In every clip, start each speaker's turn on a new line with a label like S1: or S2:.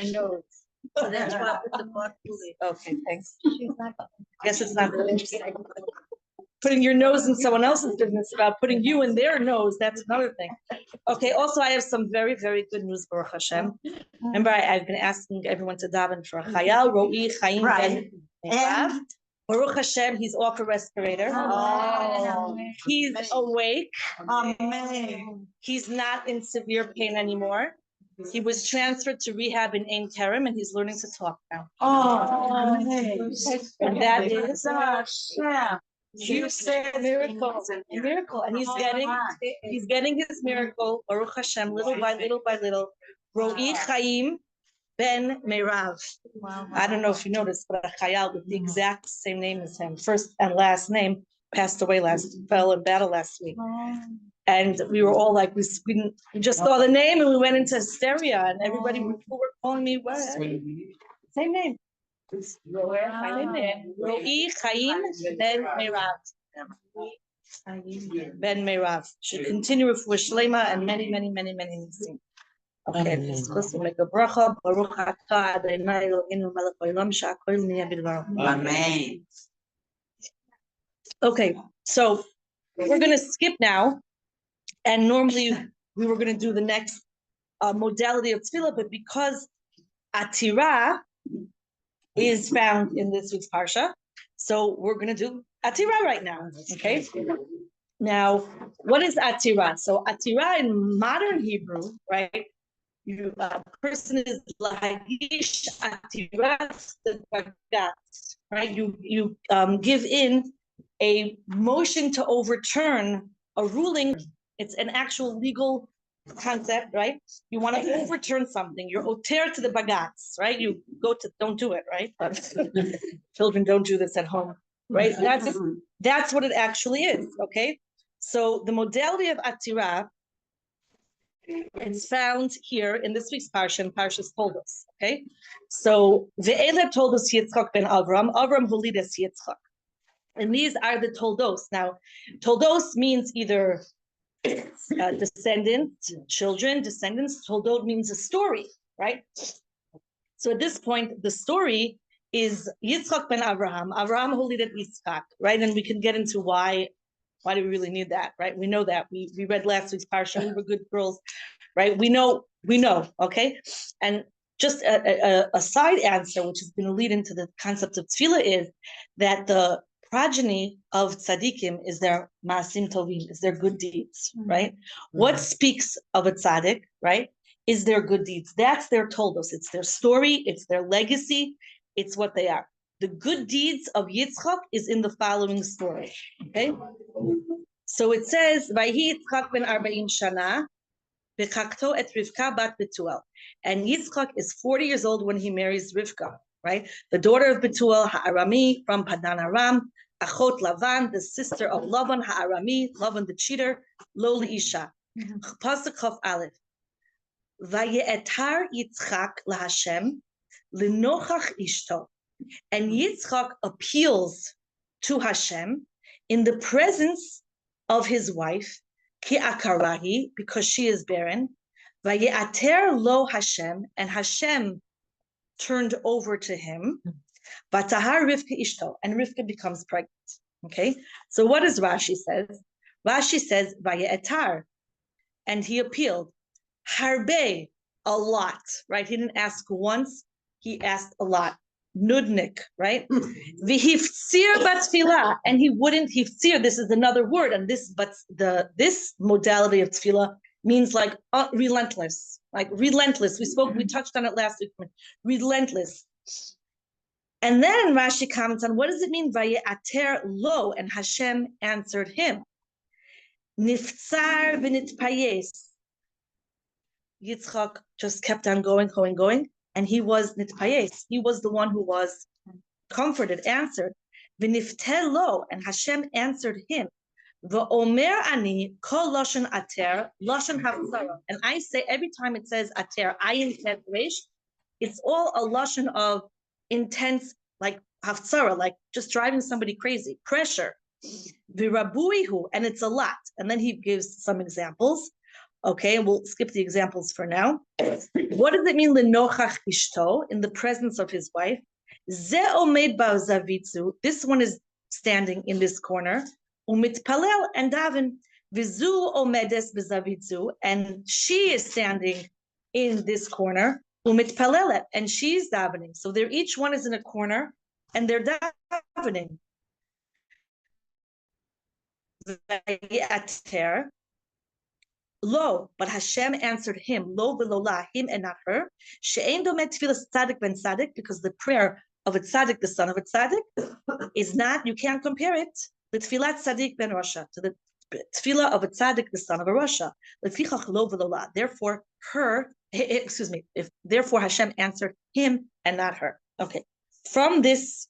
S1: nose. So that's why I put the pot. Okay, thanks. Guess it's not good. Putting your nose in someone else's business about putting you in their nose, that's another thing. Okay, also I have some very, very good news, Baruch Hashem. Remember, I've been asking everyone to daven for Chayal, Ro'i, Chaim, Ben, and Baruch Hashem, he's off a respirator. Oh. He's awake. Amen. He's not in severe pain anymore. He was transferred to rehab in Ein Kerem, and he's learning to talk now. Oh, and that is you say a miracle, and he's getting his miracle. Baruch Hashem, little by little by little. Ro'i Chaim Ben Meirav. Wow. I don't know if you noticed, but a Chayal with the exact same name as him, first and last name, passed away fell in battle last week. And we were all like, we just saw the name and we went into hysteria, and everybody were calling me, what? Same name. Same name. Ro'i Chaim Ben Meirav. Ben Meirav. Should continue with Shlema and many, many, many, many nisim. Okay, let's also make a bracha. Baruch atah Adonai Eloheinu melech haolam she'akol niyeh bidvaro. Amen. Okay, so we're going to skip now, and normally we were going to do the next modality of tefilah, but because atira is found in this week's parsha, so we're going to do atira right now. Okay. Now, what is atira? So atira in modern Hebrew, right? A person is lahagish atiras bagat, right? You give in a motion to overturn a ruling. It's an actual legal concept, right? You want to overturn something. You're oter to the bagats, right? You go to, don't do it, right? But children don't do this at home, right? That's what it actually is, okay? So the modality of atira, it's found here in this week's parsha, Parshas Toldos. Okay, so Ve'ele told us Yitzchak ben Avram Holidas Yitzchak, and these are the Toldos. Now, Toldos means either descendants, children, descendants. Toldot means a story, right? So at this point, the story is Yitzchak ben Avraham Holidas Yitzchak, right? And we can get into why do we really need that, right? We know that. We read last week's parsha. We were good girls, right? We know, okay? And just a side answer, which is going to lead into the concept of tefilah, is that the progeny of tzaddikim is their maasim tovim, is their good deeds, right? Mm-hmm. What speaks of a tzaddik, right, is their good deeds. That's their toldos. It's their story. It's their legacy. It's what they are. The good deeds of Yitzchak is in the following story. Okay, so it says, "Vayhi Yitzchak ben 40 shana, v'chakto et Rivka bat Bituach." And Yitzchak is 40 years old when he marries Rivka, right? The daughter of Betuel Ha'arami from Padan Aram, Achot Lavan, the sister of Lavan Ha'arami, Lavan the cheater, Lo Isha. Pasuk Chaf Aleph. Vaye'etar Yitzchak laHashem linochach ishto. And Yitzchak appeals to Hashem in the presence of his wife, ki akarahi, because she is barren. Vaye'ater lo Hashem, and Hashem turned over to him. Vatahar Rivka ishto, and Rivka becomes pregnant. Okay, so what does Rashi says? Rashi says vaye'atar, and he appealed. Harbe, a lot, right? He didn't ask once, he asked a lot. Nudnik, right? V'hiftzir batfilah, and he wouldn't hiftzir. This is another word, and this modality of tefillah means like relentless, like relentless. We touched on it last week. Relentless. And then Rashi comments on what does it mean? Vaye'ater lo, and Hashem answered him. Niftzar v'nitpayes. Yitzchak just kept on going. And he was nitpayes. He was the one who was comforted, answered. V'niftel lo, and Hashem answered him. V'omer ani kol lashon ater lashon haftzara. And I say every time it says ater, ayin tet resh, it's all a lashon of intense, like haftzara, like just driving somebody crazy, pressure. V'rabuihu, and it's a lot. And then he gives some examples. Okay, and we'll skip the examples for now. What does it mean, lenochach ishto, in the presence of his wife? Ze omed ba'zavitzu, this one is standing in this corner, umitpalel and daven, vizu omedes b'zavitzu, and she is standing in this corner, umitpalelet, and she's davening. So they're each one is in a corner, and they're davening. Lo, but Hashem answered him, lo v'lola, him and not her. She'ein domet tefilah tzaddik ben tzaddik, because the prayer of a tzaddik, the son of a tzaddik, is not, you can't compare it, the tefilah tzaddik ben rasha, to the tefilah of a tzaddik, the son of a rasha. Lefichach lo v'lola. Therefore, therefore Hashem answered him and not her. Okay. From this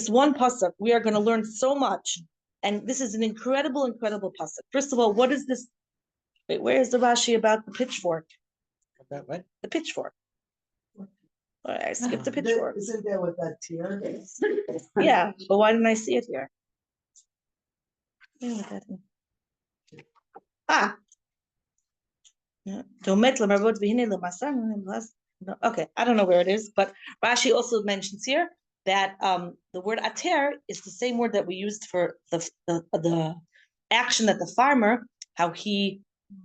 S1: one pasuk, we are going to learn so much, and this is an incredible pasuk. First of all, what is this? Wait, where is the Rashi about the pitchfork?
S2: About what?
S1: The pitchfork. I skipped the pitchfork.
S2: Isn't there with that tear?
S1: Yeah, but why didn't I see it here? Ah. Okay, I don't know where it is, but Rashi also mentions here that the word ater is the same word that we used for the action that the farmer, how he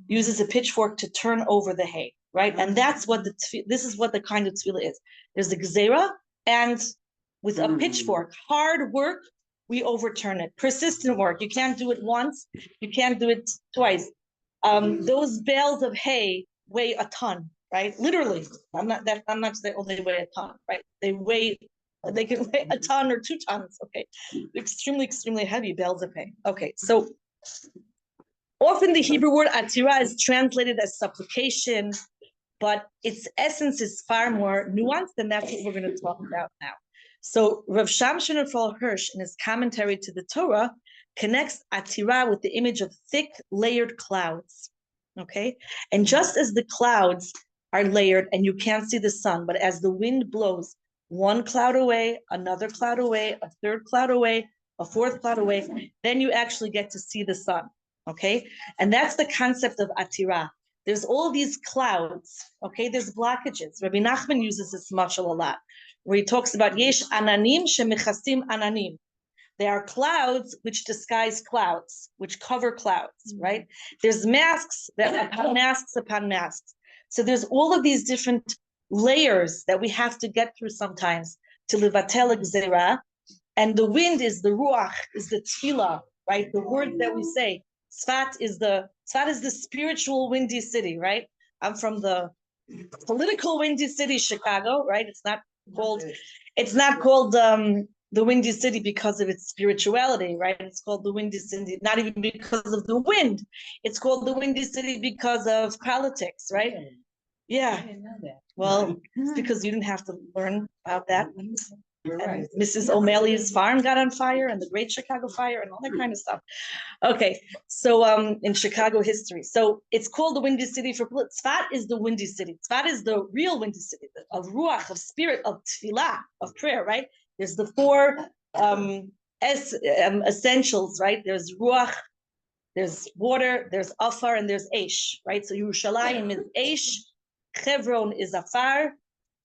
S1: uses a pitchfork to turn over the hay, right? And that's what this is what the kind of tefilah is. There's a gzera, and with a pitchfork, hard work, we overturn it. Persistent work. You can't do it once. You can't do it twice. Those bales of hay weigh a ton, right? Literally. I'm not saying, they weigh a ton, right? They can weigh a ton or 2 tons. Okay, extremely heavy bales of hay. Okay, so often the Hebrew word atira is translated as supplication, but its essence is far more nuanced, and that's what we're going to talk about now. So Rav Shamshon Raphael Hirsch, in his commentary to the Torah, connects atira with the image of thick, layered clouds. Okay, and just as the clouds are layered and you can't see the sun, but as the wind blows one cloud away, another cloud away, a third cloud away, a fourth cloud away, then you actually get to see the sun. Okay, and that's the concept of atira. There's all these clouds. Okay, there's blockages. Rabbi Nachman uses this mashal a lot, where he talks about yesh ananim shemichasim ananim. There are clouds which disguise clouds, which cover clouds, right? There's masks that upon masks upon masks. So there's all of these different layers that we have to get through sometimes to livatel gzera. And the wind is the ruach, is the tefilah, right? The word that we say. Tzfat is the spiritual windy city, right? I'm from the political windy city, Chicago, right? It's not called the windy city because of its spirituality, right? It's called the windy city, not even because of the wind. It's called the windy city because of politics, right? Yeah.
S2: I didn't know that.
S1: Well, it's because you didn't have to learn about that.
S2: You're right.
S1: Mrs. O'Malley's farm got on fire, and the Great Chicago Fire, and all that kind of stuff. Okay, so in Chicago history, so it's called the Windy City for Tzfat is the Windy City. Tzfat is the real Windy City of ruach, of spirit, of tefilah, of prayer. Right? There's the 4 essentials. Right? There's ruach, there's water, there's afar, and there's eish. Right? So Yerushalayim is eish, Hebron is afar,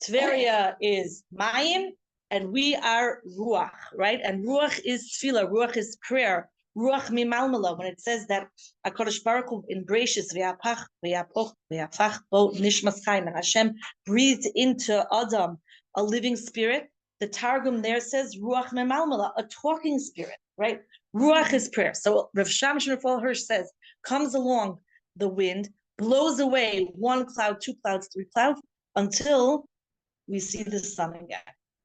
S1: Tveria is mayim. And we are ruach, right? And ruach is tefilah, ruach is prayer, ruach mimalmala. When it says that HaKadosh Baruch Hu in Bereshis v'yapach v'yapoch v'yapach bo nishmas chaim, and Hashem breathed into Adam a living spirit, the Targum there says ruach mimalmala, a talking spirit, right? Ruach is prayer. So Rav Shamshon Raphael Hirsch says, comes along the wind, blows away 1 cloud, 2 clouds, 3 clouds, until we see the sun again.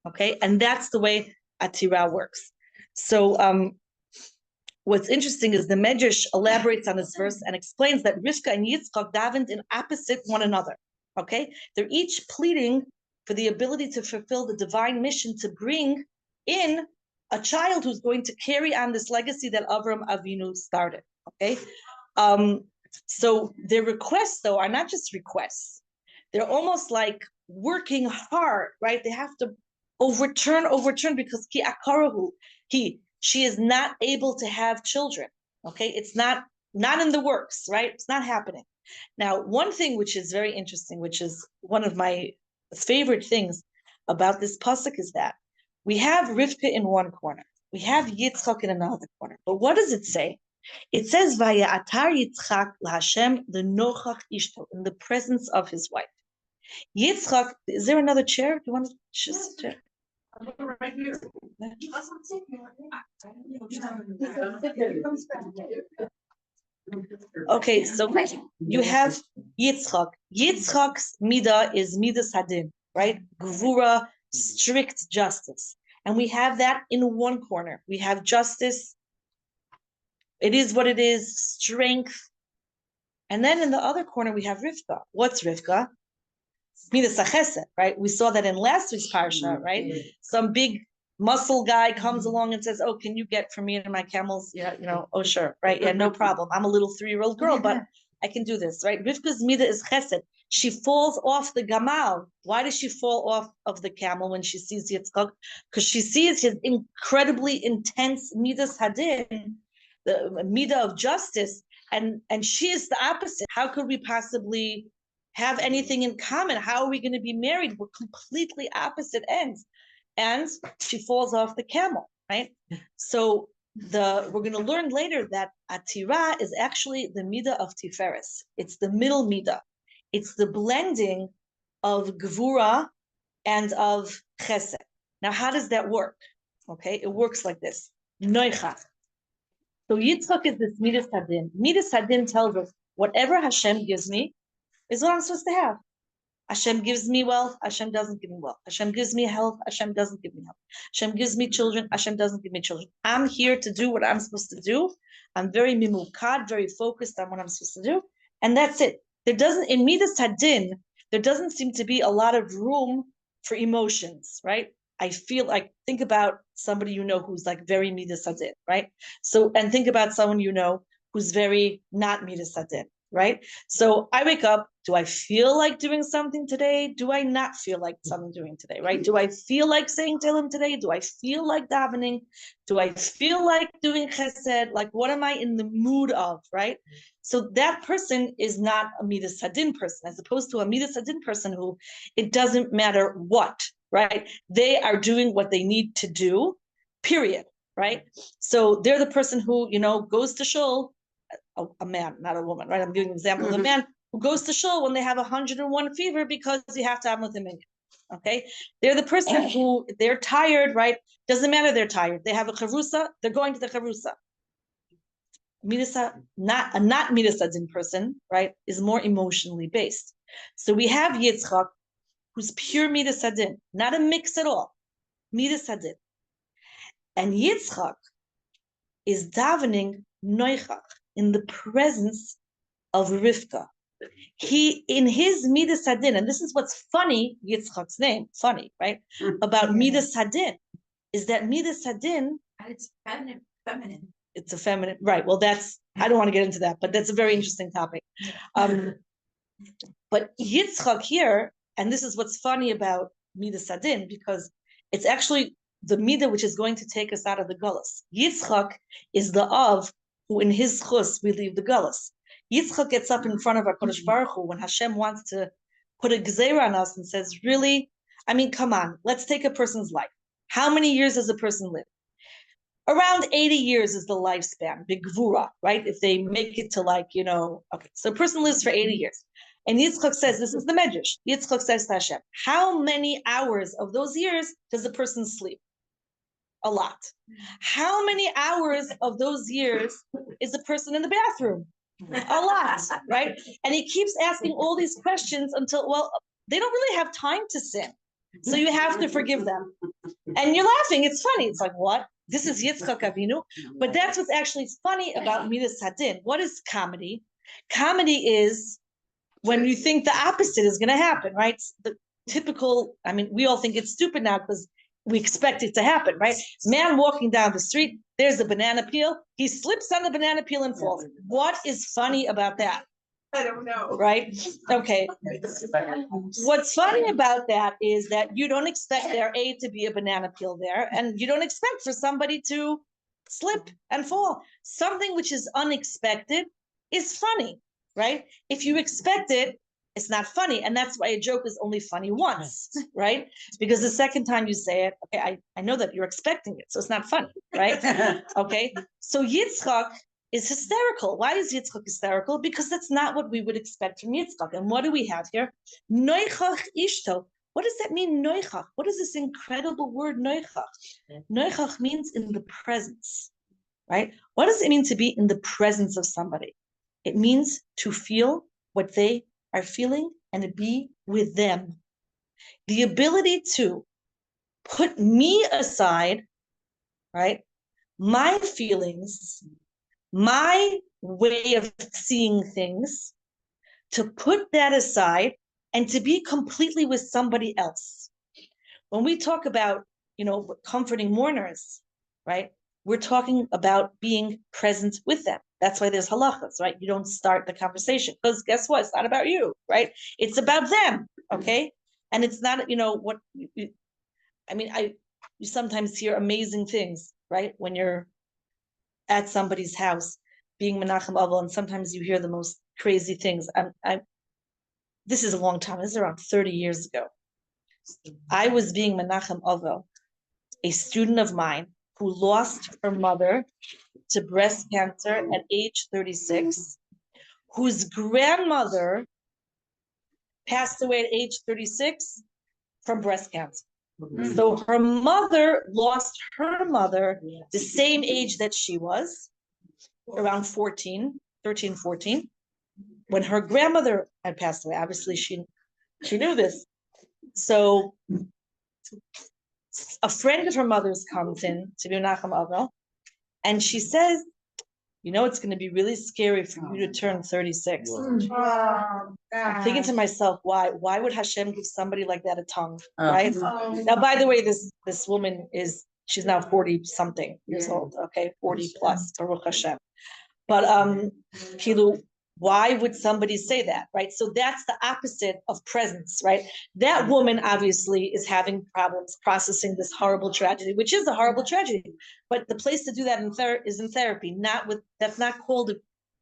S1: Okay, and that's the way atira works. So what's interesting is the Medrash elaborates on this verse and explains that Rivka and Yitzchak davened in opposite one another. Okay, they're each pleading for the ability to fulfill the divine mission to bring in a child who's going to carry on this legacy that Avram Avinu started. Okay, so their requests though are not just requests; they're almost like working hard, right? They have to overturn because she is not able to have children. Okay, it's not in the works, right? It's not happening. Now, one thing which is very interesting, which is one of my favorite things about this pasuk, is that we have Rivka in one corner, we have Yitzchak in another corner. But what does it say? It says, "Vaya atar Yitzchak laHashem lenochach ishto," in the presence of his wife. Yitzchak, is there another chair? Do you want to just chair?
S3: Right here.
S1: Okay, so you have Yitzchak. Yitzchak's midah is midas hadin, right? Gvura, strict justice. And we have that in one corner. We have justice. It is what it is, strength. And then in the other corner, we have Rivka. What's Rivka? Midas HaChesed, right? We saw that in last week's parsha, right? Some big muscle guy comes along and says, "Oh, can you get for me and my camels?" Yeah, oh, sure, right? Yeah, no problem. I'm a little 3-year-old girl, but I can do this, right? Rivka's midah is Chesed. She falls off the gamal. Why does she fall off of the camel when she sees Yitzchak? Because she sees his incredibly intense midas hadin, the midah of justice, and she is the opposite. How could we possibly have anything in common? How are we going to be married? We're completely opposite ends. And she falls off the camel, right? So we're going to learn later that Atira is actually the midah of Tiferes. It's the middle midah. It's the blending of Gvura and of Chesed. Now, how does that work? Okay, it works like this. Noicha. So Yitzchak is this midas hadin. Midas hadin tells us whatever Hashem gives me is what I'm supposed to have. Hashem gives me wealth, Hashem doesn't give me wealth. Hashem gives me health, Hashem doesn't give me health. Hashem gives me children, Hashem doesn't give me children. I'm here to do what I'm supposed to do. I'm very mimukad, very focused on what I'm supposed to do. And that's it. In Midas Hadin, there doesn't seem to be a lot of room for emotions, right? I feel like, think about somebody who's like very Midas Hadin, right? So, and think about someone who's very not Midas Hadin, right? So I wake up, do I feel like doing something today? Do I not feel like something doing today, right? Do I feel like saying Tehillim today? Do I feel like davening? Do I feel like doing chesed? Like, what am I in the mood of, right? So that person is not a Midas Hadin person, as opposed to a Midas Hadin person who it doesn't matter what, right? They are doing what they need to do, period, right? So they're the person who, goes to shul, a man, not a woman, right? I'm giving an example of a man who goes to shul when they have 101 fever because you have to have with them in. Okay, they're the person who they're tired, right? Doesn't matter, they're tired. They have a charusa, they're going to the charusa. Not midas hadin person, right, is more emotionally based. So we have Yitzchak, who's pure midas hadin, not a mix at all, midas hadin, and Yitzchak is davening noichach, in the presence of Rivka. He, in his Midas Hadin, and this is what's funny, Yitzchak's name, funny, right? About Midas Hadin, is that Midas Hadin,
S3: It's feminine.
S1: It's a feminine, right? Well, I don't want to get into that, but that's a very interesting topic. But Yitzchak here, and this is what's funny about Midas Hadin, because it's actually the Midah which is going to take us out of the Gullus. Yitzchak is the Av, who in his chus we leave the Gullus. Yitzchak gets up in front of our kadosh Baruch Hu when Hashem wants to put a gzeira on us and says, really? I mean, come on, let's take a person's life. How many years does a person live? Around 80 years is the lifespan, big gvura, right? If they make it to okay, so a person lives for 80 years. And Yitzchak says, this is the Medrash. Yitzchak says to Hashem, how many hours of those years does a person sleep? A lot. How many hours of those years is a person in the bathroom? A lot, right? And he keeps asking all these questions until, they don't really have time to sin. So you have to forgive them. And you're laughing. It's funny. It's like, what? This is Yitzchak Avinu. But that's what's actually funny about Midas Hadin. What is comedy? Comedy is when you think the opposite is going to happen, right? The typical, we all think it's stupid now because we expect it to happen, right? Man walking down the street, there's a banana peel. He slips on the banana peel and falls. What is funny about that?
S3: I don't know.
S1: Right? Okay. What's funny about that is that you don't expect there to be a banana peel there, and you don't expect for somebody to slip and fall. Something which is unexpected is funny. right? If you expect it, it's not funny. And that's why a joke is only funny once, right? Because the second time you say it, okay, I know that you're expecting it, so it's not funny, right? Okay, so Yitzchak is hysterical. Why is Yitzchak hysterical? Because that's not what we would expect from Yitzchak. And what do we have here? Noichach ishto. What does that mean, noichach? What is this incredible word, noichach? Noichach means in the presence, right? What does it mean to be in the presence of somebody? It means to feel what they are feeling and to be with them. The ability to put me aside, right? My feelings, my way of seeing things, to put that aside and to be completely with somebody else. When we talk about, comforting mourners, right? We're talking about being present with them. That's why there's halachas, right? You don't start the conversation because guess what? It's not about you, right? It's about them, okay? And it's not, you sometimes hear amazing things, right? When you're at somebody's house being menachem aval, and sometimes you hear the most crazy things. This is a long time. This is around 30 years ago. I was being menachem aval, a student of mine who lost her mother to breast cancer at age 36, whose grandmother passed away at age 36 from breast cancer. Mm-hmm. So her mother lost her mother the same age that she was, around 13, 14, when her grandmother had passed away. Obviously, she knew this. So a friend of her mother's comes in to be Menachem Avel, and she says, it's going to be really scary for you to turn 36. I'm thinking to myself, why? Why would Hashem give somebody like that a tongue, right? Now, by the way, this woman she's now 40 something years old, okay, 40 plus, Baruch Hashem. But why would somebody say that, right? So that's the opposite of presence, right? That woman obviously is having problems processing this horrible tragedy, which is a horrible tragedy. But the place to do that is in therapy, that's not called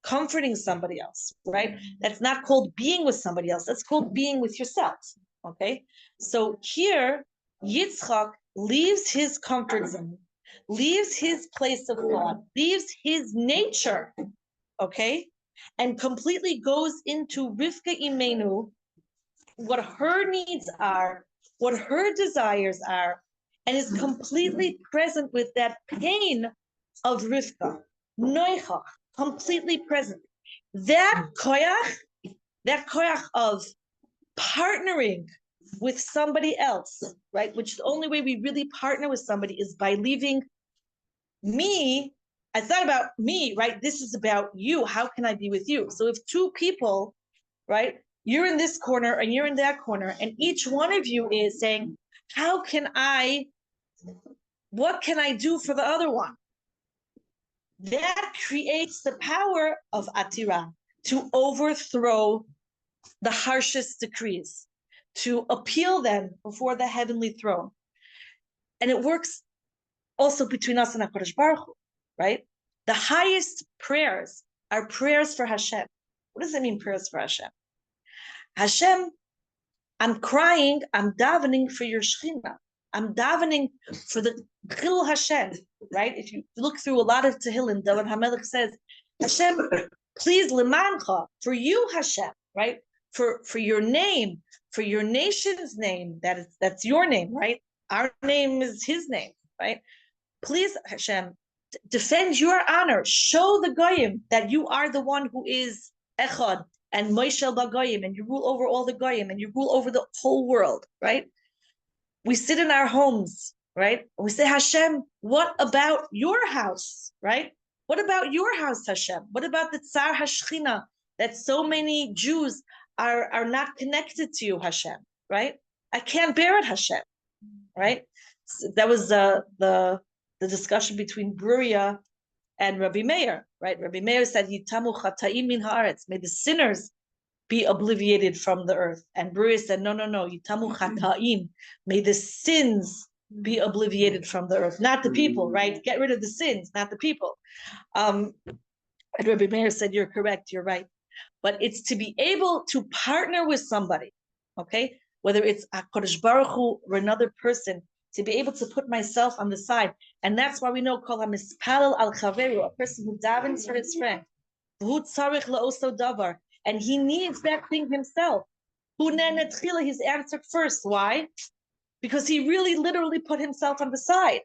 S1: comforting somebody else, right? That's not called being with somebody else. That's called being with yourself, okay? So here, Yitzchak leaves his comfort zone, leaves his place of thought, leaves his nature, okay? And completely goes into Rivka Imenu, what her needs are, what her desires are, and is completely present with that pain of Rivka, Noichach, completely present. That koyach of partnering with somebody else, right? Which the only way we really partner with somebody is by leaving me. It's not about me, right? This is about you. How can I be with you? So if two people, right, you're in this corner and you're in that corner, and each one of you is saying, what can I do for the other one? That creates the power of Atira to overthrow the harshest decrees, to appeal them before the heavenly throne. And it works also between us and HaKadosh Baruch Hu, right? The highest prayers are prayers for Hashem. What does that mean, prayers for Hashem? Hashem, I'm crying, I'm davening for your Shechina. I'm davening for the Chil Hashem, right? If you look through a lot of Tehillim, David HaMelech says, Hashem, please lemancha, for you, Hashem, right? For your name, for your nation's name, that's your name, right? Our name is his name, right? Please, Hashem, defend your honor. Show the Goyim that you are the one who is Echad and Moishel Bagoyim, and you rule over all the Goyim, and you rule over the whole world, right? We sit in our homes, right? And we say, Hashem, what about your house, right? What about your house, Hashem? What about the Tsar Hashchina, that so many Jews are not connected to you, Hashem, right? I can't bear it, Hashem, right? So that was the discussion between Bruria and Rabbi Meir, right? Rabbi Meir said, Yitamu chata'im min haaretz, may the sinners be obliviated from the earth. And Bruria said, no, Yitamu chata'im, may the sins be obliviated from the earth, not the people, right? Get rid of the sins, not the people. And Rabbi Meir said, you're correct, you're right. but it's to be able to partner with somebody, okay? Whether it's HaKadosh Baruch Hu or another person, to be able to put myself on the side. And that's why we know Kol HaMispalel Al Chaveru, a person who davens for his friend. V'hu tzarich la'oso davar, and he needs that thing himself. He's answered first. Why? Because he really literally put himself on the side.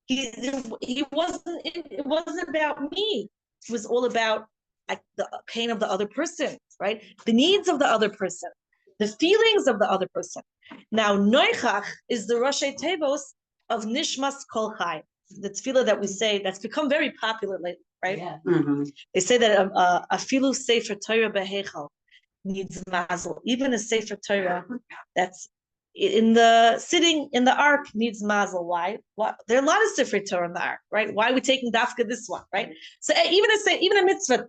S1: He wasn't, it wasn't about me. It was all about like the pain of the other person, right? The needs of the other person, the feelings of the other person. Now, Noichach is the Roshei Tevos of Nishmas Kol Chai, the tefilah that we say that's become very popular lately, right?
S2: Yeah.
S1: They say that afilu sefer Torah behechal needs mazel. Even a sefer Torah that's in the sitting in the ark needs mazel. Why? There are a lot of sefer Torah in the ark, right? Why are we taking dafka this one, right? So even a mitzvah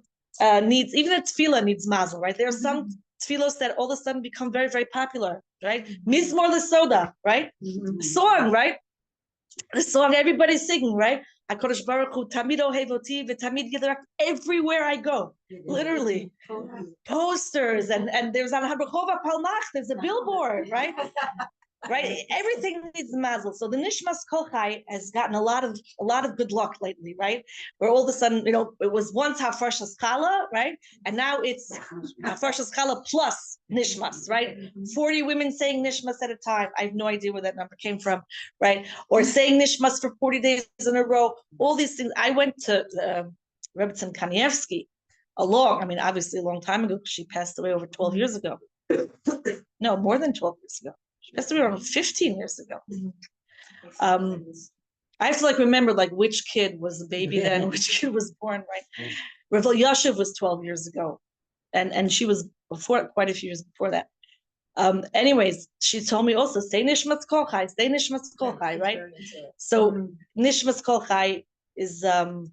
S1: needs, even a tefilah needs mazel, right? There are some tefillos that all of a sudden become very, very popular, right? Mizmor lesoda, right? Song, right? The song everybody's singing, right? HaKadosh Baruch Hu Tamid Ohevoti v'Tamid Yidrach. Everywhere I go, literally, posters and there's on Rechov HaPalmach, there's a billboard, right? Right, everything needs mazel. So the Nishmas Kol Chai has gotten a lot of good luck lately, right? Where all of a sudden, it was once Hafarshas Chala, right? And now it's Hafarshas Chala plus Nishmas, right? 40 women saying Nishmas at a time. I have no idea where that number came from, right? Or saying Nishmas for 40 days in a row. All these things. I went to Rebbetzin Kanievsky obviously a long time ago, because she passed away over 12 years ago. No, more than 12 years ago. She passed away around 15 years ago. I have to remember which kid was a baby then, which kid was born, right? Rav Yashiv was 12 years ago, and she was before, quite a few years before that. Anyways, she told me also, say Nishmas Kol Chai, say Nishmas Kol Chai, right? So Nishmas Kol Chai is a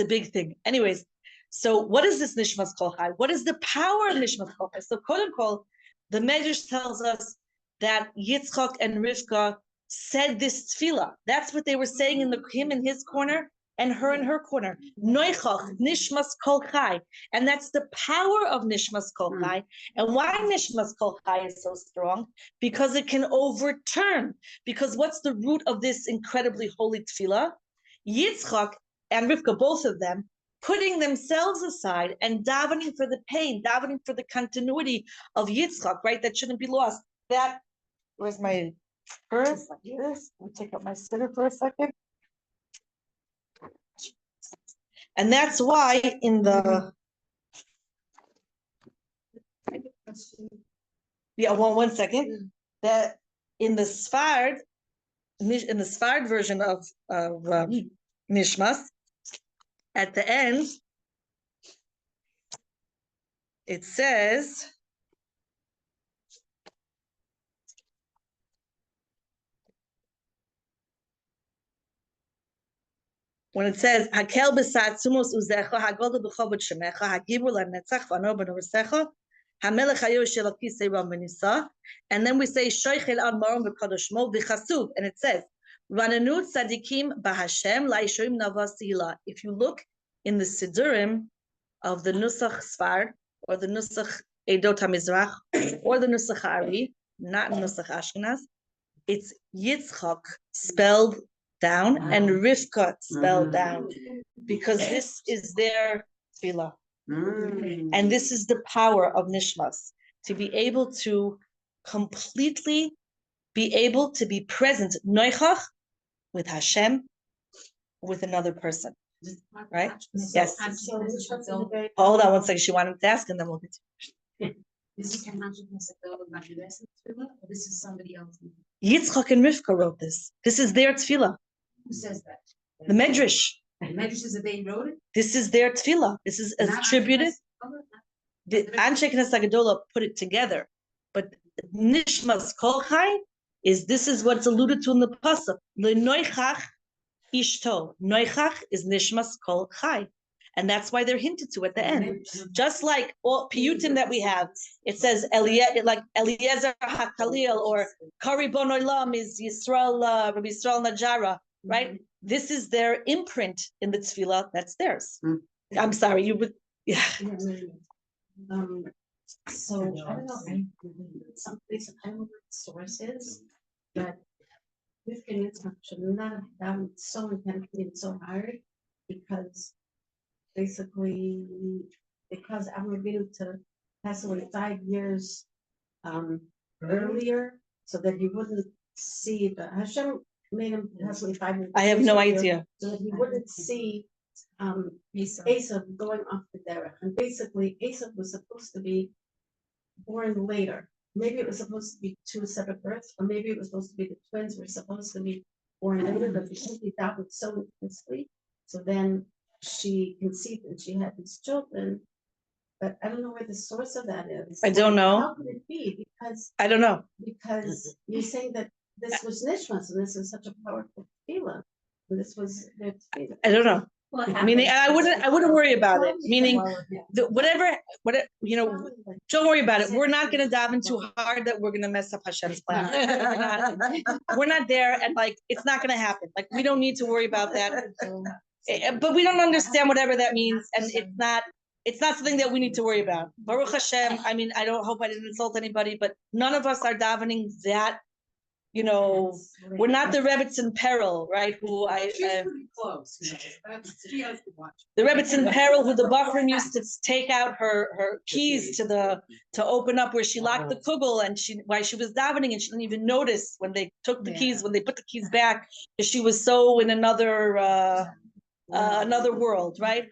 S1: big thing. Anyways, so what is this Nishmas Kol Chai? What is the power of Nishmas Kol Chai? So Kodem Kol, the Medrash tells us that Yitzchak and Rivka said this tefilah. That's what they were saying him in his corner and her in her corner. Noichach, Nishmas Kol Chai. And that's the power of Nishmas Kol Chai. And why Nishmas Kol Chai is so strong? Because it can overturn. Because what's the root of this incredibly holy tefilah? Yitzchak and Rivka, both of them, putting themselves aside and davening for the pain, davening for the continuity of Yitzchak, right? That shouldn't be lost. Where's my purse? Like this. Let me take out my sitter for a second. And that's why in the one second, that in the Sfard version of Nishmas, at the end, it says, when it says, Hakel b'sat sumos uzecha, hagolda b'chovot shemecha, hagibur l'netzach v'anor b'noresecha, hamelech hayosh elaki seira v'nisa, and then we say, shoichel ad marom v'kadosh mo v'chasuv, and it says, Rananut tzadikim b'Hashem la'ishoim nava sihila. If you look in the Sidurim of the Nusach Sfard, or the Nusach Edot HaMizrach, or the Nusach Ari, not Nusach Ashkenaz, it's Yitzchak spelled down and Rivka spelled down, because this is their tefilah. And this is the power of Nishmas, to be able to completely be able to be present, noichach, with Hashem, with another person, right? Yes. Hold on one second. She wanted to ask, and then we'll get to
S3: This is this is somebody else.
S1: Yitzchak and Rivka wrote this. This is their tefilah.
S3: Who says that?
S1: The Medrash.
S3: The Medrash says that they wrote it.
S1: This is their tefilah. This is attributed. The Anshe Knesset Gedolah put it together, but Nishmas Kol Chai this is what's alluded to in the pasuk. Lenoichach ishto. Noichach is Nishmas Kol Chai, and that's why they're hinted to at the end. Just like all piyutim that we have, it says Eliezer HaKalil or Kari Bon Olam is Yisrael, Rabbi Yisrael Najara, right? This is their imprint in the tefilah. That's theirs. I'm sorry, you would. Yeah.
S4: So I don't know, someplace, I don't know what the source is, but this thing is should not have done so intensely and so hard because basically, because I'm revealed to pass away 5 years earlier, so that he wouldn't see the Hashem made him pass away 5 years.
S1: I have no
S4: earlier,
S1: idea.
S4: So that he wouldn't see Esav going off the derech, and basically Esav was supposed to be born later. Maybe it was supposed to be 2 separate births, or maybe it was supposed to be the twins were supposed to be born later, but because he doubted so intensely, so then she conceived and she had these children. But I don't know where the source of that is.
S1: I don't know.
S4: How could it be? Because
S1: I don't know.
S4: you're saying that this was nishmas and this is such a powerful tefilah. And this was their tefilah.
S1: I don't know. Meaning, I wouldn't worry about it. Meaning, whatever, don't worry about it. We're not going to daven too hard that we're going to mess up Hashem's plan. We're not there, and like it's not going to happen. Like we don't need to worry about that. But we don't understand whatever that means, and it's not something that we need to worry about. Baruch Hashem. I mean, I don't hope I didn't insult anybody, but none of us are davening that. We're not the Rebbe's in peril, right? Who
S3: Close. She has to watch.
S1: the Rebbe's in peril, who the Bachrim used to take out her keys to open up where she locked the kugel, and while she was davening, and she didn't even notice when they took the keys, when they put the keys back, because she was so in another world, right?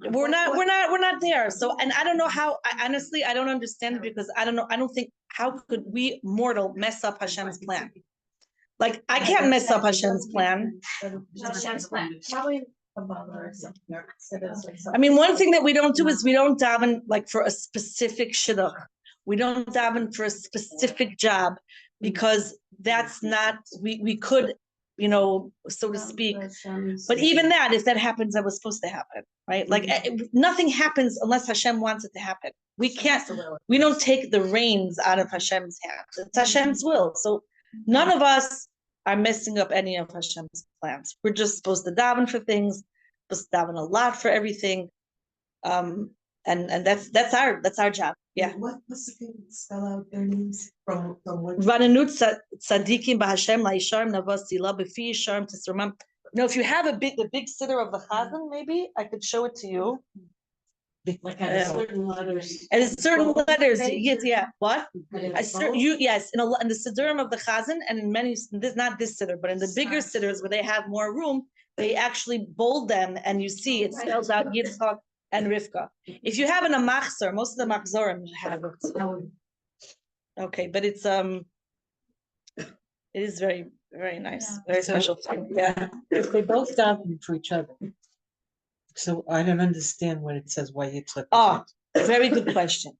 S1: We're not there. So, and I don't know how. Honestly, I don't understand it because I don't know. I don't think how could we mortal mess up Hashem's plan? Like I can't mess up Hashem's plan.
S3: Hashem's plan.
S4: Probably a mother or something.
S1: I mean, one thing that we don't do is we don't daven like for a specific shidduch. We don't daven for a specific job because that's not we could. So to speak. But even that, if that happens, that was supposed to happen, right? Like nothing happens unless Hashem wants it to happen. We don't take the reins out of Hashem's hands. It's Hashem's will. So none of us are messing up any of Hashem's plans. We're just supposed to daven for things, supposed to daven a lot for everything. And that's our job. Yeah.
S2: What's the thing? Spell out their names from what?
S1: Rananut tzadikim b'Hashem la'isharim navasila b'fi yisharim tisramam. If you have the big siddur of the Chazan, maybe I could show it to you.
S4: Like certain letters.
S1: And it's certain letters. Yes, yeah. What? Yes. In the siddurim of the Chazan, and in many, this not this siddur, but in the bigger siddurs where they have more room, they actually bold them, and you see it spells out Yitzchak and Rivka. If you have in a machzor, most of the machzorim have it. Okay, but it is very, very nice, very special. Yeah.
S2: If they both daven for each other. So I don't understand what it says, why Yitzchak.
S1: Very good question.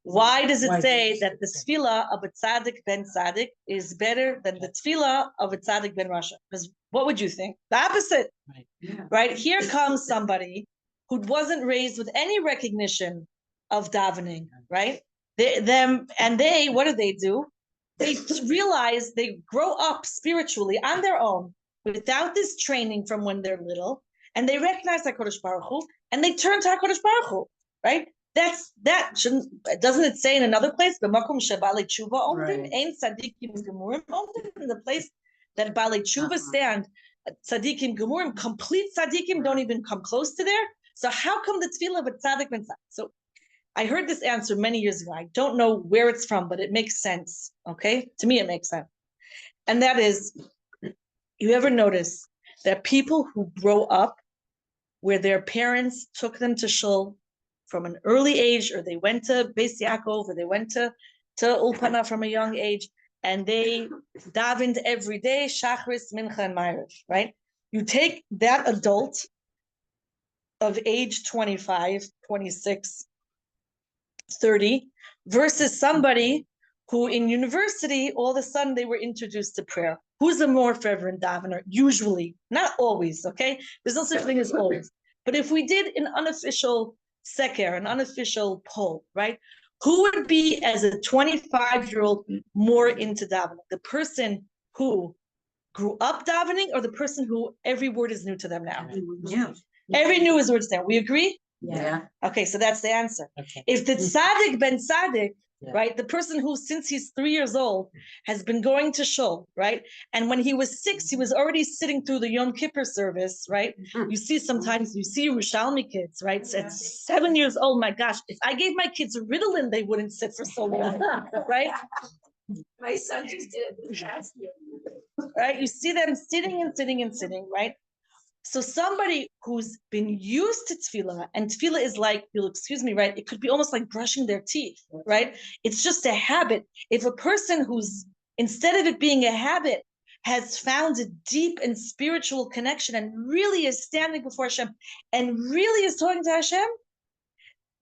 S1: Why does it say that the tefilah of a tzaddik ben tzaddik is better than the tefilah of a tzaddik ben rasha? Because what would you think? The opposite. Right? Here comes somebody who wasn't raised with any recognition of davening, right? What do? They realize they grow up spiritually on their own without this training from when they're little, and they recognize HaKadosh Baruch Hu, and they turn to HaKadosh Baruch Hu, right? Doesn't it say in another place, the makom shebalei tshuva omdim, ein tzadikim gemurim omdim, in the place that balei tshuva stand, tzadikim gemurim, complete tzadikim don't even come close to there. So how come the tefilah of a tzaddik ben tzaddik? So I heard this answer many years ago. I don't know where it's from, but it makes sense. Okay, to me it makes sense, and that is, you ever notice that people who grow up where their parents took them to shul from an early age, or they went to Beis Yaakov, or they went to Ulpana from a young age, and they davened every day, Shachris, Mincha, and Ma'ariv, right? You take that adult of age 25, 26, 30, versus somebody who in university, all of a sudden they were introduced to prayer. Who's a more fervent davener? Usually, not always, okay? There's no such thing as always. But if we did an unofficial seker, an unofficial poll, right? Who would be, as a 25-year-old, more into davening? The person who grew up davening, or the person who every word is new to them now?
S2: Yeah.
S1: Every new is word to them. We agree?
S5: Yeah.
S1: Okay, so that's the answer.
S2: Okay.
S1: If the tzaddik ben tzaddik,
S2: Yeah.
S1: right, the person who since he's 3 years old has been going to shul, right, and when he was 6, he was already sitting through the Yom Kippur service, right? You see sometimes you see Yerushalmi kids, right? At 7 years old, my gosh, if I gave my kids Ritalin, they wouldn't sit for so long, right?
S4: My son just did it last year.
S1: Right? You see them sitting and sitting and sitting, right? So somebody who's been used to tefilah, and tefilah is like, you'll excuse me, right? It could be almost like brushing their teeth, right? It's just a habit. If a person who's, instead of it being a habit, has found a deep and spiritual connection and really is standing before Hashem and really is talking to Hashem,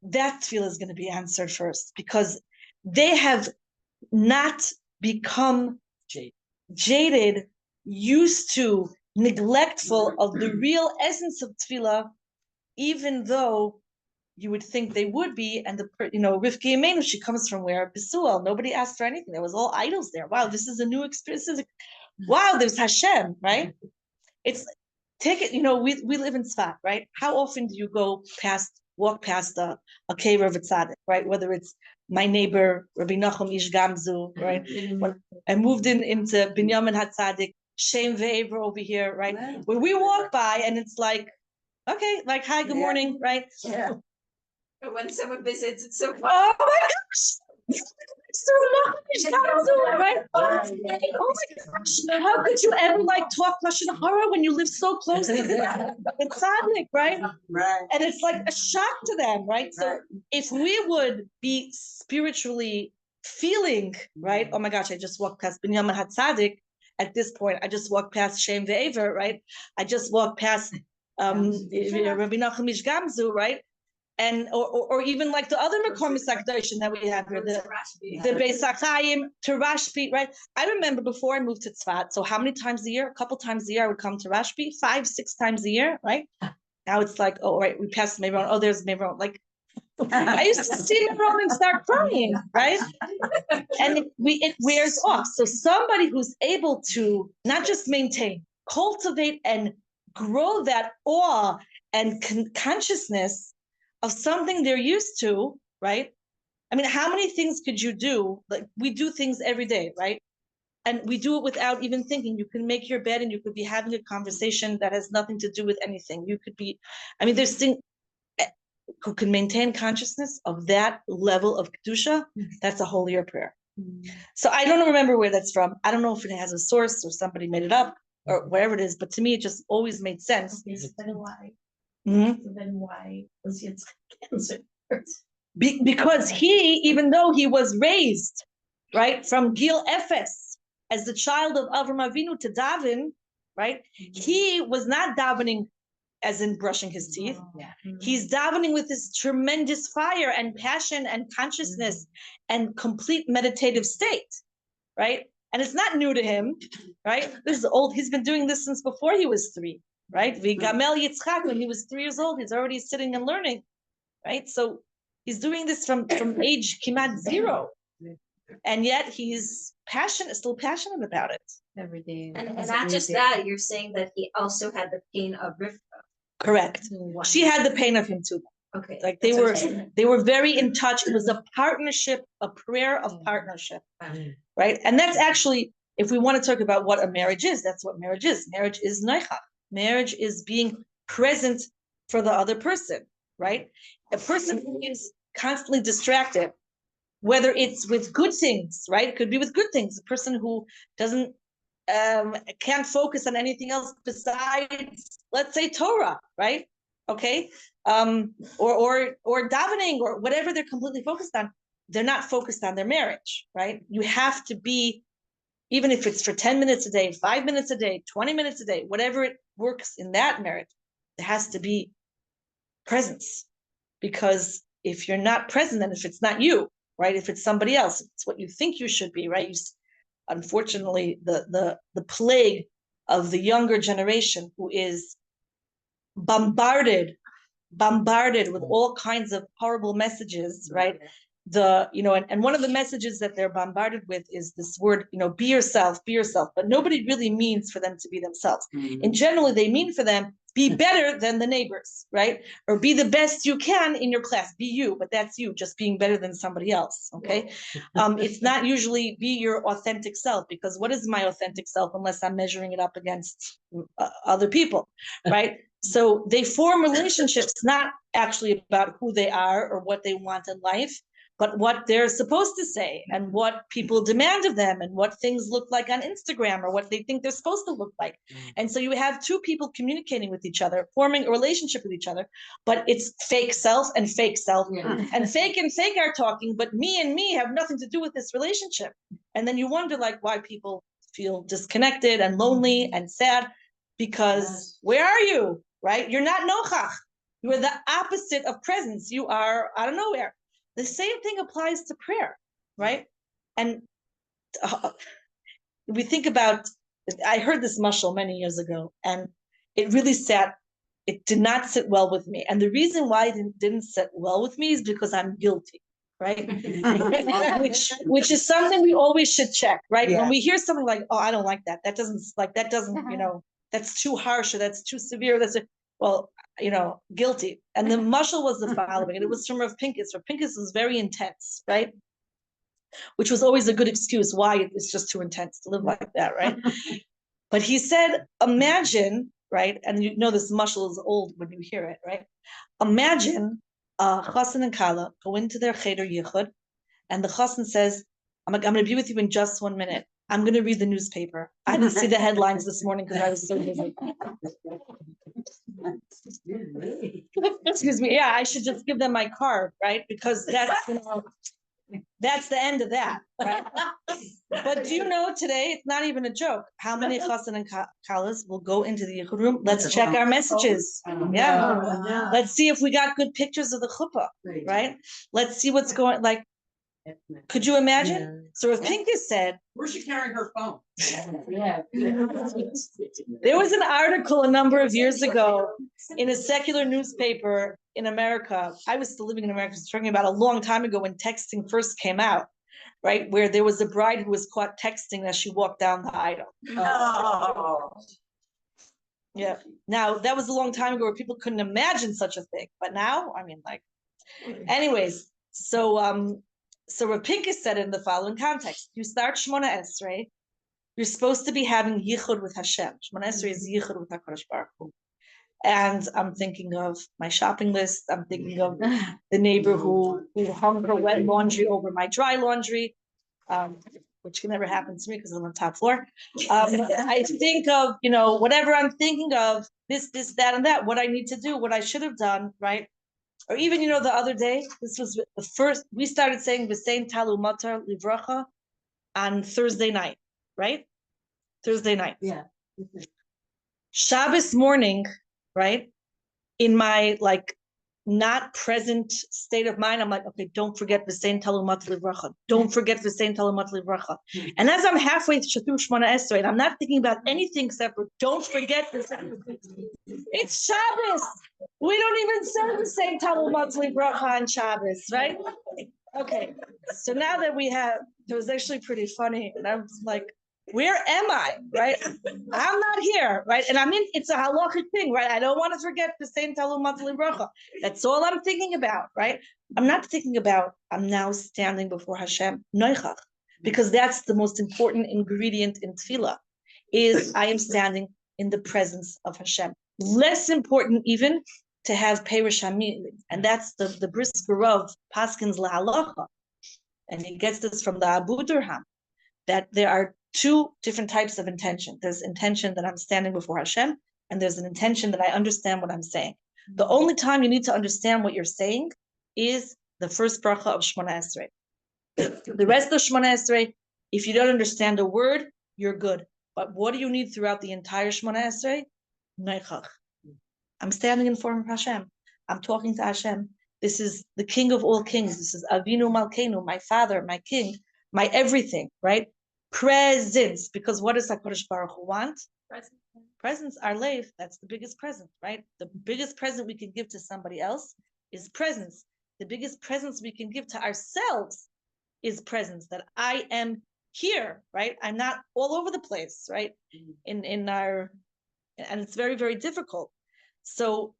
S1: that tefilah is going to be answered first because they have not become jaded, used to, neglectful of the real essence of tefilah, even though you would think they would be. And Rivki Imenu, she comes from where? Bisuel. Nobody asked for anything. There was all idols there. Wow, this is a new experience. Wow, there's Hashem, right? It's take it. We live in Tzfat, right? How often do you walk past a cave of a tzaddik, right? Whether it's my neighbor Rabbi Nachum Ish Gamzu, right? When I moved into Binyamin HaTzadik, Shem Ve'ever over here, right?
S5: Wow.
S1: When we walk by and it's like, okay, like hi, good morning, right?
S5: Yeah.
S4: But when someone visits, it's so fun.
S1: Oh my gosh! So much, right? Oh my gosh! How could you ever talk Lashon Hara when you live so close to the tzaddik, right?
S5: Right.
S1: And it's like a shock to them, right? So
S5: Right.
S1: if we would be spiritually feeling, right? Oh my gosh, I just walked past Binyamin HaTzadik. At this point, I just walked past Shem Ve'ever, right? I just walked past Rabbi Nachum Ish Gamzu, right? And or even like the other makom kadosh that we have here, the Beis HaChaim, Rashbi, right? I remember before I moved to Tzfat, so how many times a year? A couple times a year I would come to Rashbi, 5-6 times a year, right? Now it's like, oh, right, we passed Meron. Oh, there's Meron. Like, I used to see Meron and start crying, right? And it wears off. So somebody who's able to not just maintain, cultivate and grow that awe and consciousness of something they're used to, right? I mean, how many things could you do? Like we do things every day, right? And we do it without even thinking. You can make your bed and you could be having a conversation that has nothing to do with anything. You could be, there's things who can maintain consciousness of that level of kedusha. That's a holier prayer. So I don't remember where that's from. I don't know if it has a source or somebody made it up or whatever it is, but to me, it just always made sense.
S4: Okay, so then why?
S1: Mm-hmm.
S4: So then why was he answered?
S1: Because he, even though he was raised, right, from Gil Ephes, as the child of Avram Avinu to daven, right, he was not davening as in brushing his teeth.
S5: Yeah.
S1: He's davening with this tremendous fire and passion and consciousness and complete meditative state, right? And it's not new to him, right? This is old. He's been doing this since before he was 3, right? V'gamel Yitzchak, when he was 3 years old, he's already sitting and learning, right? So he's doing this from age kimat 0, and yet he's still passionate about it.
S5: Every day.
S6: And not just that, you're saying that he also had the pain of Rivka.
S1: Correct. She had the pain of him too.
S6: Okay.
S1: Like they were very in touch. It was a partnership, a prayer of partnership, right? And that's actually, if we want to talk about what a marriage is, that's what marriage is. Marriage is noichach. Marriage is being present for the other person, right? A person who is constantly distracted, whether it's with good things, right? It could be with good things. A person who doesn't can't focus on anything else besides, let's say, Torah, right? Okay, or davening or whatever they're completely focused on. They're not focused on their marriage, right? You have to be, even if it's for 10 minutes a day, 5 minutes a day, 20 minutes a day, whatever it works in that marriage, there has to be presence. Because if you're not present, and if it's not you, right? If it's somebody else, it's what you think you should be, right? Unfortunately, the plague of the younger generation who is bombarded with all kinds of horrible messages, right? And one of the messages that they're bombarded with is this word, be yourself, but nobody really means for them to be themselves. In general, they mean for them be better than the neighbors, right? Or be the best you can in your class. Be you, but that's you, just being better than somebody else, okay? It's not usually be your authentic self, because what is my authentic self unless I'm measuring it up against other people, right? So they form relationships not actually about who they are or what they want in life, but what they're supposed to say and what people demand of them and what things look like on Instagram or what they think they're supposed to look like. And so you have two people communicating with each other, forming a relationship with each other, but it's fake self and fake self. And fake are talking, but me and me have nothing to do with this relationship. And then you wonder like why people feel disconnected and lonely and sad, because where are you, right? You're not nochach. You are the opposite of presence. You are out of nowhere. The same thing applies to prayer, right? And we think about, I heard this mashal many years ago, and it really it did not sit well with me. And the reason why it didn't sit well with me is because I'm guilty, right? which is something we always should check, right?
S2: Yeah.
S1: When we hear something like, oh, I don't like that. That doesn't, that's too harsh or that's too severe. Guilty. And the mashal was the following, and it was from Rav Pincus. Rav Pincus was very intense, right? Which was always a good excuse why it's just too intense to live like that, right? But he said, imagine, right? And you know this mashal is old when you hear it, right? Imagine Chassan and Kala go into their cheder yichud, and the Chassan says, I'm going to be with you in just 1 minute. I'm going to read the newspaper. I didn't see the headlines this morning because I was so busy. Excuse me. Yeah, I should just give them my card, right? Because that's the end of that. Right? But do you know today, it's not even a joke. How many chassan and kalas will go into the yichud room? Let's check our messages. Yeah. Let's see if we got good pictures of the chuppah, right? Let's see what's going, like, could you imagine? Yeah. So if Pincus said,
S3: Where's she carrying her phone?
S1: Yeah. There was an article a number of years ago in a secular newspaper in America. I was still living in America, I was talking about a long time ago when texting first came out, right? Where there was a bride who was caught texting as she walked down the aisle. Oh. Yeah. Now, that was a long time ago where people couldn't imagine such a thing. But now, I mean, like, anyways, so Rav Pincus said in the following context, you start Shmona Esrei, you're supposed to be having yichud with Hashem. Shmona Esrei is yichud with HaKadosh Baruch Hu. And I'm thinking of my shopping list. I'm thinking of the neighbor who hung her wet laundry over my dry laundry, which can never happen to me because I'm on the top floor. I think of, whatever I'm thinking of, this, that, and that, what I need to do, what I should have done, right? Or even, the other day, this was the first, we started saying V'sein Talu Matar Livracha on Thursday night, right? Thursday night.
S2: Yeah.
S1: Shabbos morning, right? In my not present state of mind, I'm like, okay, don't forget V'sein Talu Matar Livracha. Don't forget V'sein Talu Matar Livracha. And as I'm halfway through Shmona Esrei, and I'm not thinking about anything except for don't forget this. It's Shabbos. We don't even say the same Talu Matar Livracha on Shabbos, right? Okay. So now that it was actually pretty funny, and I was like, where am I, right? I'm not here, right? And it's a halachic thing, right? I don't want to forget the same Talu Matar Livracha. That's all I'm thinking about, right? I'm not thinking about, I'm now standing before Hashem, noichach, because that's the most important ingredient in tefilah, is I am standing in the presence of Hashem. Less important even to have Perish Hamid, and that's the brisker of Paskins LaHalacha. And he gets this from the Abu Durham, that there are two different types of intention. There's intention that I'm standing before Hashem, and there's an intention that I understand what I'm saying. The only time you need to understand what you're saying is the first bracha of Shmona Esrei. The rest of Shmona Esrei, if you don't understand a word, you're good. But what do you need throughout the entire Shmona Esrei? Noichach. I'm standing in front of Hashem. I'm talking to Hashem. This is the King of all kings. This is Avinu Malkeinu, my Father, my King, my everything, right? Presence, because what does HaKadosh Baruch Hu want? Presence, our leif, that's the biggest present, right? The biggest present we can give to somebody else is presence. The biggest presence we can give to ourselves is presence, that I am here, right? I'm not all over the place, right? And it's very, very difficult. So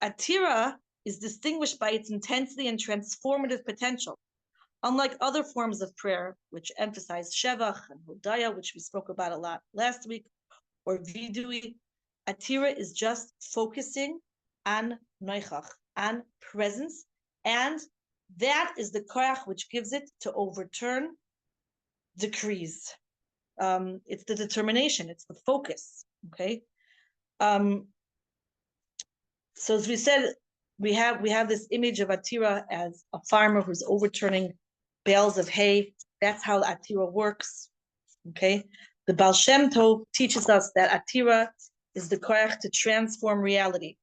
S1: Atira is distinguished by its intensity and transformative potential. Unlike other forms of prayer, which emphasize Shevach and Hodaya, which we spoke about a lot last week, or Vidui, Atira is just focusing on Noichach, on presence, and that is the koyach which gives it to overturn decrees. It's the determination, it's the focus. Okay. So as we said, we have this image of Atira as a farmer who's overturning bales of hay. That's how Atira works. Okay. The Baal Shem Tov teaches us that Atira is the koyach to transform reality.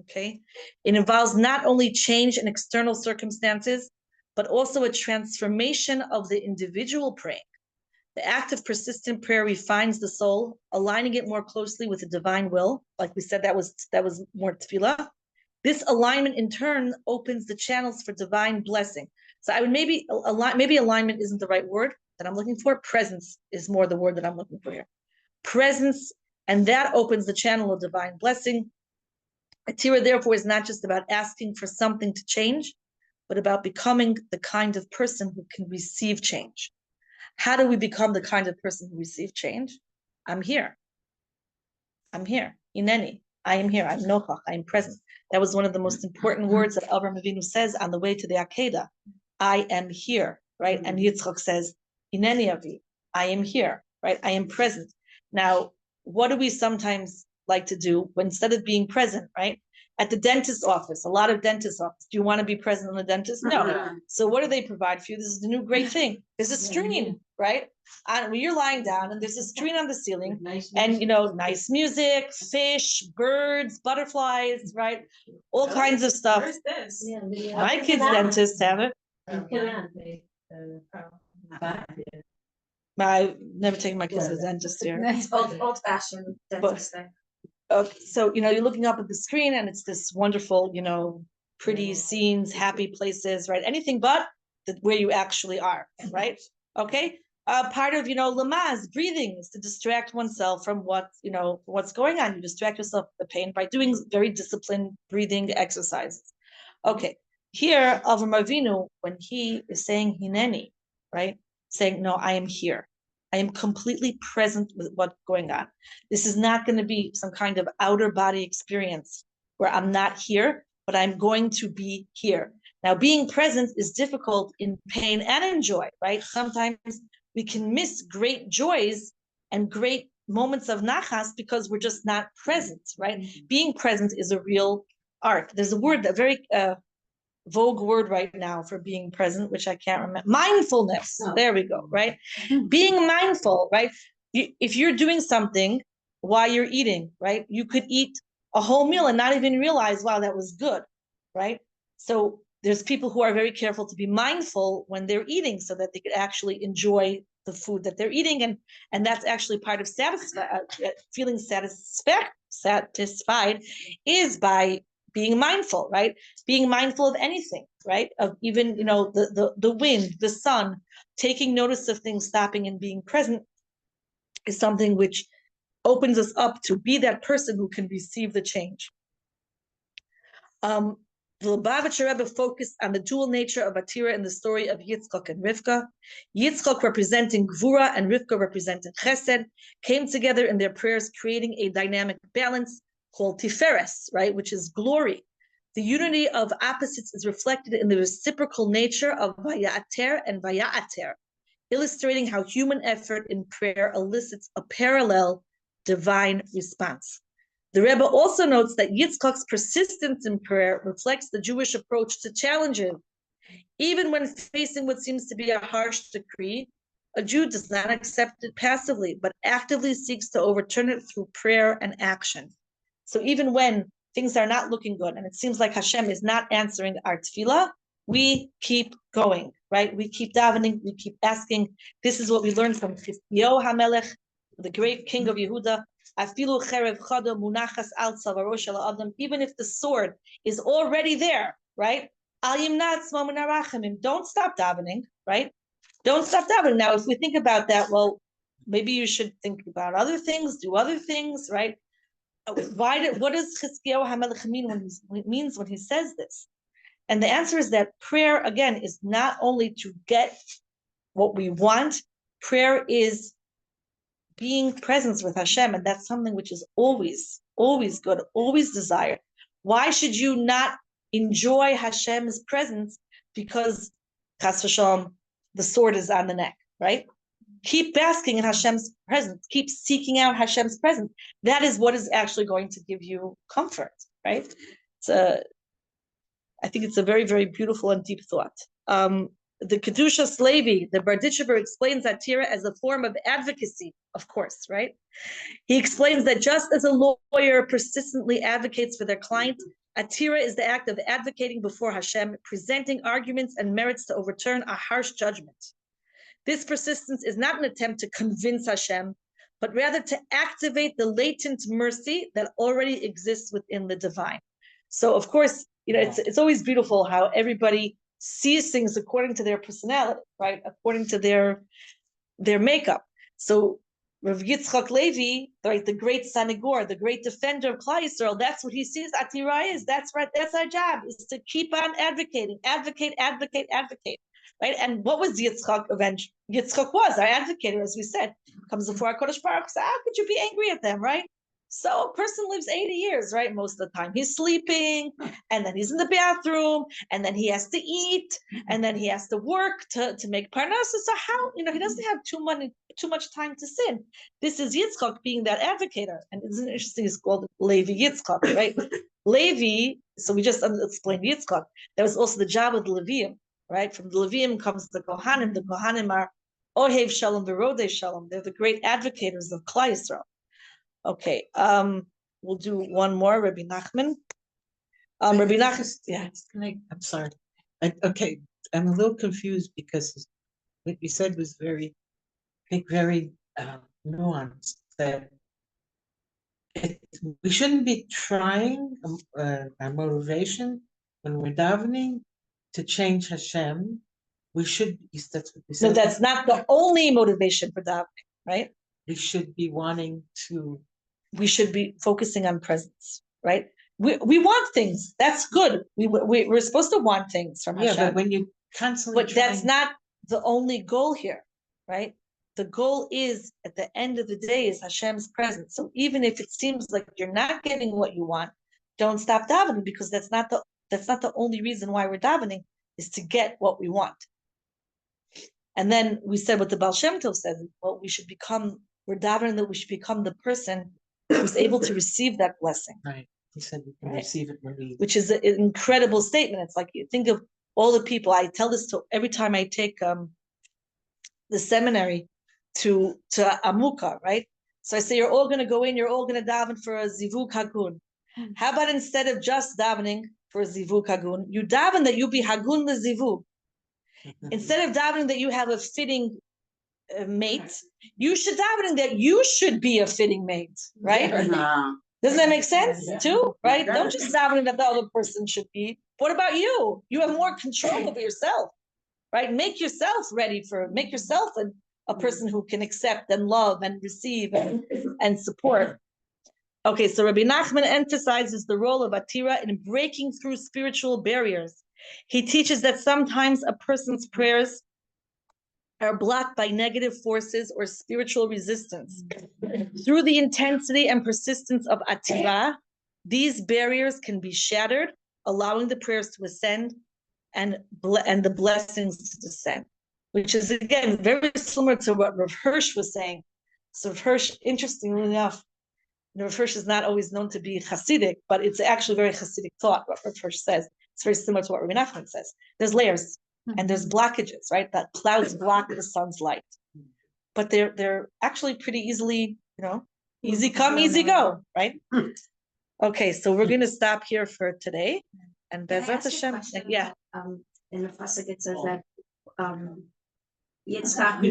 S1: Okay. It involves not only change in external circumstances, but also a transformation of the individual praying. The act of persistent prayer refines the soul, aligning it more closely with the divine will. Like we said, that was more tefilah. This alignment in turn opens the channels for divine blessing. So I would maybe alignment isn't the right word that I'm looking for. Presence is more the word that I'm looking for here. Presence, and that opens the channel of divine blessing. Atira, therefore, is not just about asking for something to change, but about becoming the kind of person who can receive change. How do we become the kind of person who receives change? I'm here. I'm here. Ineni. I am here. I'm nochach. I am present. That was one of the most important words that Avraham Avinu says on the way to the Akedah. I am here, right? And Yitzchak says, Ineni avi. I am here, right? I am present. Now, what do we sometimes like to do when instead of being present, right? At the dentist's office, a lot of dentist office. Do you want to be present in the dentist? No. So what do they provide for you? This is the new great thing. There's a screen, right? And when you're lying down and there's a screen on the ceiling, and nice music, fish, birds, butterflies, right? All kinds of stuff.
S3: Where's this?
S1: My kids' dentists have it. I've never taken my kids to the dentist here.
S6: It's old-fashioned dentist thing.
S1: Okay, so you're looking up at the screen and it's this wonderful, pretty scenes, happy places, right? Anything but where you actually are, right? Okay. Part of lamaz, breathing, is to distract oneself from what's going on. You distract yourself from the pain by doing very disciplined breathing exercises. Okay. Here, Avraham Avinu, when he is saying hineni, right? Saying, no, I am here. I am completely present with what's going on. This is not going to be some kind of outer body experience where I'm not here, but I'm going to be here. Now, being present is difficult in pain and in joy, right? Sometimes we can miss great joys and great moments of nachas because we're just not present, right? Mm-hmm. Being present is a real art. There's a word, a very vogue word right now for being present, which I can't remember. Mindfulness. Oh. There we go, right? Being mindful, right? If you're doing something while you're eating, right? You could eat a whole meal and not even realize, wow, that was good, right? So there's people who are very careful to be mindful when they're eating so that they could actually enjoy the food that they're eating. And that's actually part of feeling satisfied is by being mindful, right? Being mindful of anything, right? Of even, the wind, the sun, taking notice of things, stopping and being present is something which opens us up to be that person who can receive the change. The Lubavitcher Rebbe focused on the dual nature of Atira in the story of Yitzchak and Rivka. Yitzchak representing Gvura and Rivka representing Chesed came together in their prayers, creating a dynamic balance called Tiferes, right, which is glory. The unity of opposites is reflected in the reciprocal nature of Vayater and Vayaater, illustrating how human effort in prayer elicits a parallel divine response. The Rebbe also notes that Yitzchak's persistence in prayer reflects the Jewish approach to challenges. Even when facing what seems to be a harsh decree, a Jew does not accept it passively, but actively seeks to overturn it through prayer and action. So even when things are not looking good and it seems like Hashem is not answering our tefilah, we keep going, right? We keep davening, we keep asking. This is what we learned from Chizkiyahu HaMelech, the great king of Yehuda. Even if the sword is already there, right? Don't stop davening, right? Don't stop davening. Now, if we think about that, well, maybe you should think about other things, do other things, right? what does Chizkiyahu HaMelech mean when he says this? And the answer is that prayer, again, is not only to get what we want. Prayer is being present with Hashem, and that's something which is always, always good, always desired. Why should you not enjoy Hashem's presence? Because, Chas v'shalom, the sword is on the neck, right? Keep basking in Hashem's presence. Keep seeking out Hashem's presence. That is what is actually going to give you comfort, right? I think it's a very, very beautiful and deep thought. The Kedushas Levi, the Berditchever, explains Atira as a form of advocacy, of course, right? He explains that just as a lawyer persistently advocates for their client, Atira is the act of advocating before Hashem, presenting arguments and merits to overturn a harsh judgment. This persistence is not an attempt to convince Hashem, but rather to activate the latent mercy that already exists within the divine. So, of course, it's always beautiful how everybody sees things according to their personality, right? According to their makeup. So Rav Yitzchak Levi, right, the great Sanagor, the great defender of Klal Yisrael, that's what he sees Atira is. That's right. That's our job, is to keep on advocating, advocate, right? And what was Yitzchak eventually? Yitzchak was our advocator, as we said. Comes before our Kodesh Baruch, so how could you be angry at them, right? So a person lives 80 years, right? Most of the time he's sleeping, and then he's in the bathroom, and then he has to eat, and then he has to work to make parnasa. So how, he doesn't have too much time to sin. This is Yitzchak being that advocator. And it's interesting, it's called Levi Yitzchak, right? Levi, so we just explained Yitzchak. That was also the job of the Levium, right? From the Levium comes the Kohanim. The Kohanim are Ohev Shalom, Verodei Shalom. They're the great advocators of Klal Yisrael. Okay, we'll do one more, Rabbi Nachman. Rabbi Nachman, yeah.
S2: I'm sorry. Okay, I'm a little confused because what you said was very nuanced. That we shouldn't be trying our motivation when we're davening to change Hashem. We should. That's what we said.
S1: No, that's not the only motivation for davening, right?
S2: We should be wanting to.
S1: We should be focusing on presence, right? We want things. That's good. We're supposed to want things from Hashem.
S2: Yeah, but when you constantly.
S1: But that's not the only goal here, right? The goal is, at the end of the day, is Hashem's presence. So even if it seems like you're not getting what you want, don't stop davening, because that's not the only reason why we're davening, is to get what we want. And then we said what the Baal Shem Tov says. Well, we're davening that we should become the person who's able to receive that blessing.
S2: Right. He said we can receive it when we.
S1: Which is an incredible statement. It's like, you think of all the people. I tell this to every time I take the seminary to Amuka, right? So I say, you're all going to go in, you're all going to daven for a zivuk hagun. How about instead of just davening for a zivuk hagun, you daven that you be hagun le zivuk. Instead of davening that you have a fitting mate, you should davening that you should be a fitting mate, right? Doesn't that make sense too, right? Don't just davening that the other person should be. What about you? You have more control over yourself, right? Make yourself make yourself a person who can accept and love and receive and support. Okay, so Rabbi Nachman emphasizes the role of Atira in breaking through spiritual barriers. He teaches that sometimes a person's prayers are blocked by negative forces or spiritual resistance. Through the intensity and persistence of Atira, these barriers can be shattered, allowing the prayers to ascend and the blessings to descend, which is, again, very similar to what Rav Hirsch was saying. So Rav Hirsch, interestingly enough, Rav Hirsch is not always known to be Hasidic, but it's actually very Hasidic thought, what Rav Hirsch says. It's very similar to what Rabbi Nachman says. There's layers and there's blockages, right? That clouds block the sun's light. But they're actually pretty easily, easy come, easy go, right? Okay, so we're going to stop here for today. And Bezrat Hashem, yeah.
S6: In the pasuk it says that Yitzchak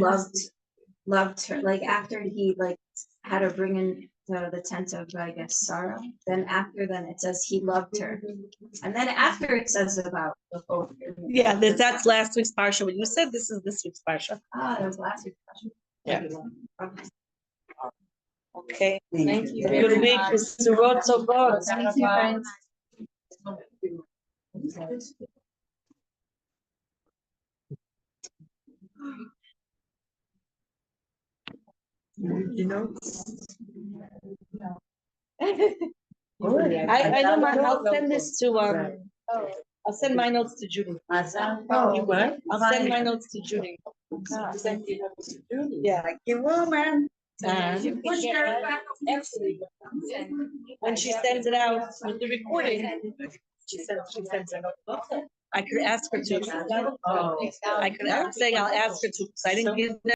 S6: loved her. Like after he had her bring in the tent of, I guess, Sarah. Then it says he loved her. And then after it says about the whole.
S1: Yeah, that's last week's parsha. What you said, this is this week's parsha.
S6: That was last week's parsha.
S1: Yeah.
S6: Okay.
S1: Okay.
S4: Thank you.
S1: Good week. Surot so good.
S6: Thank you, friends.
S2: You know?
S1: I know I'll send this to I'll send my notes to Judy.
S2: You what?
S1: I'll send my notes to Judy. Yeah. When she sends it out with the recording, she sends it out. I could ask her to. I could say I'll ask her to, because I didn't give them.